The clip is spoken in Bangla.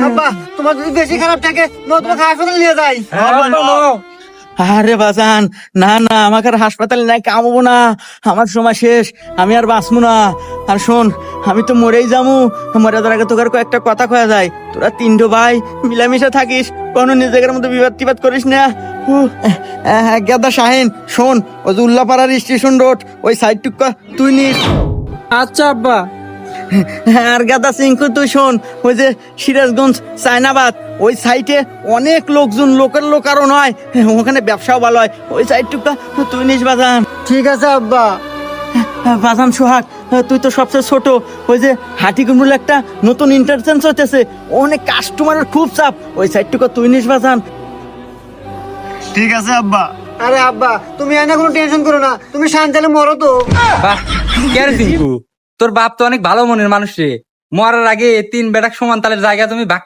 আব্বা তোমার যদি বেশি খারাপ থাকে তোমাকে হাসপাতালে নিয়ে যাই। আরে বাজান, না না, আমাকে আর হাসপাতালে নাই কামবো না, আমার সময় শেষ, আমি আর বাঁচবো না। আর শোন, আমি তো মরেই যামু, মরে যাওয়ার আগে তোকে আর কয়েকটা কথা কয়া যায়। তোরা তিনটো ভাই মিলামিশা থাকিস, কোনো নিজেদের মধ্যে বিবাদ টিবাদ করিস না। গেদা শাহিন, শোন, ওই যে উল্লাপাড়ার স্টেশন রোড ওই সাইড টুকা তুই নিস। আচ্ছা আব্বা। আর গাদা সিংকু তুই শোন, ওই যে সিরাজগঞ্জ চায়নাবাদ ওই সাইটে অনেক লোকজন, লোকের লোক আরো নয়, ওখানে ব্যবসাও ভালো হয়, ওই সাইডটুকটা তুই নিস বাজান। ঠিক আছে আব্বা। বাজান সোহাগ, তুই তো সবচেয়ে ছোট, ওই যে হাটিকুমরুল একটা নতুন ইন্টারচেঞ্জ হতেছে, অনেক কাস্টমারের খুব চাপ, ওই সাইডটুকু তুই নিস বাজান। ঠিক আছে আব্বা। আরে আব্বা তুমি এনে কোনো টেনশন করো না, তুমি শান্তালে মরো তো। বাহ, কে রে সিংকু, তোর বাপ তো অনেক ভালো মনের মানুষ রে। মরার আগে তিন বেটাক সমান তালের জায়গা তুমি ভাগ